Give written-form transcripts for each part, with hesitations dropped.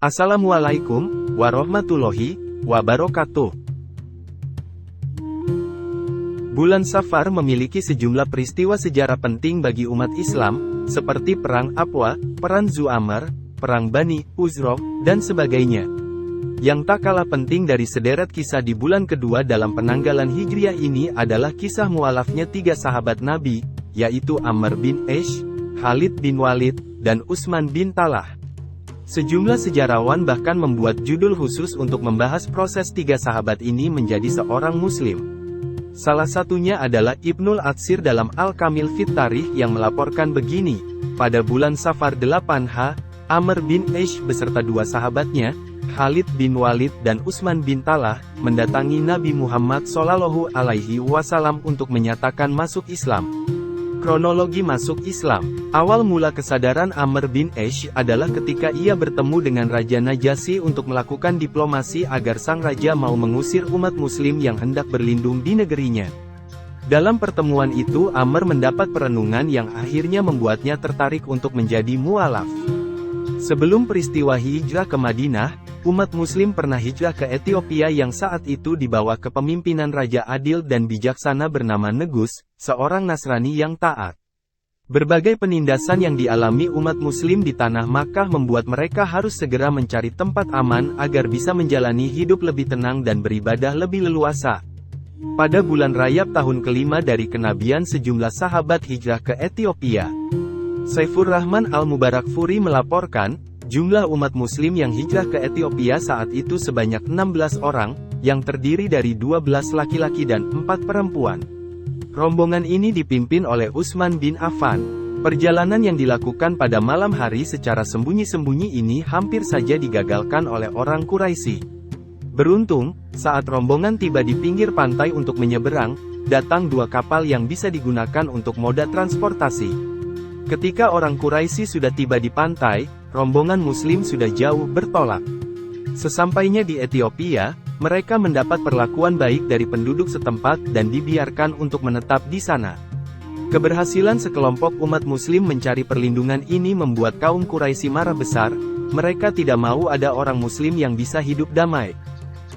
Assalamualaikum warahmatullahi wabarakatuh. Bulan Safar memiliki sejumlah peristiwa sejarah penting bagi umat Islam, seperti Perang Abwa, Perang Zu'amar, Perang Bani Uzroh, dan sebagainya. Yang tak kalah penting dari sederet kisah di bulan kedua dalam penanggalan Hijriah ini adalah kisah mualafnya 3 sahabat Nabi, yaitu Amr bin Aish, Khalid bin Walid, dan Utsman bin Talha. Sejumlah sejarawan bahkan membuat judul khusus untuk membahas proses 3 sahabat ini menjadi seorang muslim. Salah satunya adalah Ibnul Atsir dalam Al-Kamil fit Tarikh yang melaporkan begini, pada bulan Safar 8H, Amr bin Aish beserta 2 sahabatnya, Khalid bin Walid dan Utsman bin Talha, mendatangi Nabi Muhammad SAW untuk menyatakan masuk Islam. Kronologi masuk Islam. Awal mula kesadaran Amr bin Aish adalah ketika ia bertemu dengan Raja Najasyi untuk melakukan diplomasi agar sang raja mau mengusir umat muslim yang hendak berlindung di negerinya. Dalam pertemuan itu Amr mendapat perenungan yang akhirnya membuatnya tertarik untuk menjadi mualaf. Sebelum peristiwa hijrah ke Madinah, umat muslim pernah hijrah ke Ethiopia yang saat itu di bawah kepemimpinan Raja Adil dan Bijaksana bernama Negus, seorang Nasrani yang taat. Berbagai penindasan yang dialami umat muslim di tanah Makkah membuat mereka harus segera mencari tempat aman agar bisa menjalani hidup lebih tenang dan beribadah lebih leluasa. Pada bulan Rajab tahun kelima dari kenabian sejumlah sahabat hijrah ke Ethiopia. Saifur Rahman Al-Mubarakfuri melaporkan, jumlah umat muslim yang hijrah ke Ethiopia saat itu sebanyak 16 orang, yang terdiri dari 12 laki-laki dan 4 perempuan. Rombongan ini dipimpin oleh Utsman bin Affan. Perjalanan yang dilakukan pada malam hari secara sembunyi-sembunyi ini hampir saja digagalkan oleh orang Quraisy. Beruntung, saat rombongan tiba di pinggir pantai untuk menyeberang, datang 2 kapal yang bisa digunakan untuk moda transportasi. Ketika orang Quraisy sudah tiba di pantai, rombongan muslim sudah jauh bertolak. Sesampainya di Ethiopia, mereka mendapat perlakuan baik dari penduduk setempat dan dibiarkan untuk menetap di sana. Keberhasilan sekelompok umat muslim mencari perlindungan ini membuat kaum Quraisy marah besar, mereka tidak mau ada orang muslim yang bisa hidup damai.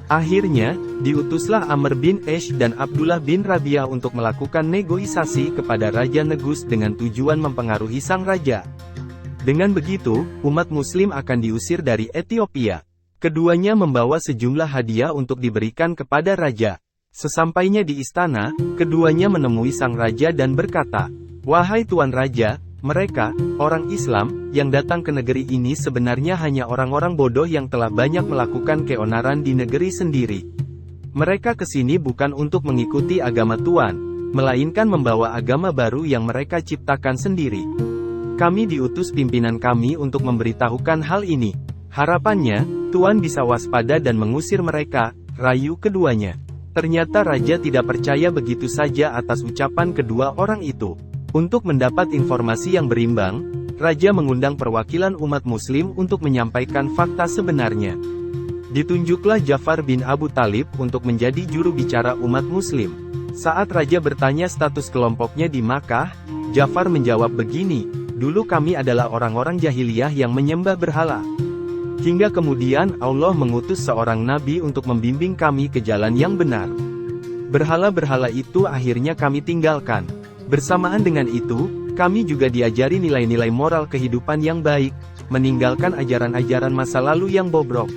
Akhirnya, diutuslah Amr bin Aish dan Abdullah bin Rabi'ah untuk melakukan negosiasi kepada Raja Negus dengan tujuan mempengaruhi sang raja. Dengan begitu, umat muslim akan diusir dari Ethiopia. Keduanya membawa sejumlah hadiah untuk diberikan kepada raja. Sesampainya di istana, keduanya menemui sang raja dan berkata, "Wahai Tuan Raja, mereka, orang Islam, yang datang ke negeri ini sebenarnya hanya orang-orang bodoh yang telah banyak melakukan keonaran di negeri sendiri. Mereka kesini bukan untuk mengikuti agama Tuan, melainkan membawa agama baru yang mereka ciptakan sendiri. Kami diutus pimpinan kami untuk memberitahukan hal ini. Harapannya, Tuan bisa waspada dan mengusir mereka," rayu keduanya. Ternyata raja tidak percaya begitu saja atas ucapan kedua orang itu. Untuk mendapat informasi yang berimbang, raja mengundang perwakilan umat muslim untuk menyampaikan fakta sebenarnya. Ditunjuklah Ja'far bin Abu Thalib untuk menjadi juru bicara umat muslim. Saat raja bertanya status kelompoknya di Makkah, Ja'far menjawab begini, "Dulu kami adalah orang-orang jahiliyah yang menyembah berhala. Hingga kemudian Allah mengutus seorang nabi untuk membimbing kami ke jalan yang benar. Berhala-berhala itu akhirnya kami tinggalkan. Bersamaan dengan itu, kami juga diajari nilai-nilai moral kehidupan yang baik, meninggalkan ajaran-ajaran masa lalu yang bobrok."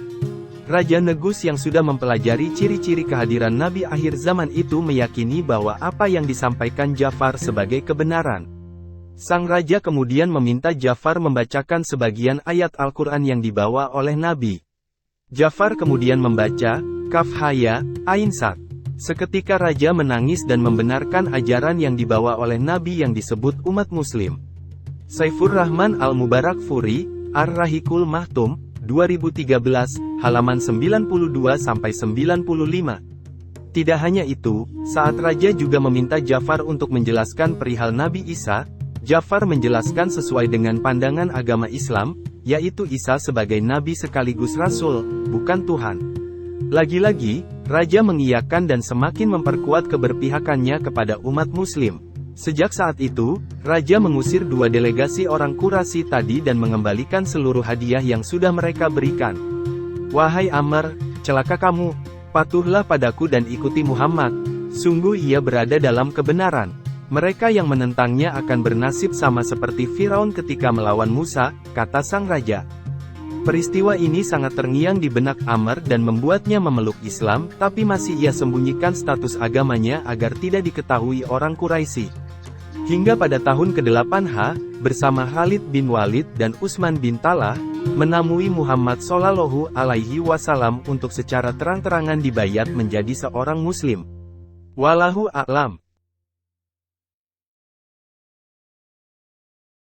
Raja Negus yang sudah mempelajari ciri-ciri kehadiran Nabi akhir zaman itu meyakini bahwa apa yang disampaikan Ja'far sebagai kebenaran. Sang raja kemudian meminta Ja'far membacakan sebagian ayat Al-Quran yang dibawa oleh Nabi. Ja'far kemudian membaca, Kaf Haya, Ain Sad. Seketika raja menangis dan membenarkan ajaran yang dibawa oleh Nabi yang disebut umat muslim. Saifur Rahman Al-Mubarakfuri, Ar-Rahikul Mahtum, 2013, halaman 92-95. Tidak hanya itu, saat raja juga meminta Ja'far untuk menjelaskan perihal Nabi Isa, Ja'far menjelaskan sesuai dengan pandangan agama Islam, yaitu Isa sebagai Nabi sekaligus Rasul, bukan Tuhan. Lagi-lagi, raja mengiyakan dan semakin memperkuat keberpihakannya kepada umat muslim. Sejak saat itu, Raja mengusir dua delegasi orang Quraisy tadi dan mengembalikan seluruh hadiah yang sudah mereka berikan. Wahai Amr, celaka kamu, patuhlah padaku dan ikuti Muhammad. Sungguh ia berada dalam kebenaran. Mereka yang menentangnya akan bernasib sama seperti Firaun ketika melawan Musa, kata sang raja. Peristiwa ini sangat terngiang di benak Amr dan membuatnya memeluk Islam, tapi masih ia sembunyikan status agamanya agar tidak diketahui orang Quraisy. Hingga pada tahun ke-8 bersama Khalid bin Walid dan Utsman bin Talha, menemui Muhammad Shallallahu Alaihi Wasallam untuk secara terang-terangan dibayat menjadi seorang Muslim. Wallahu a'lam.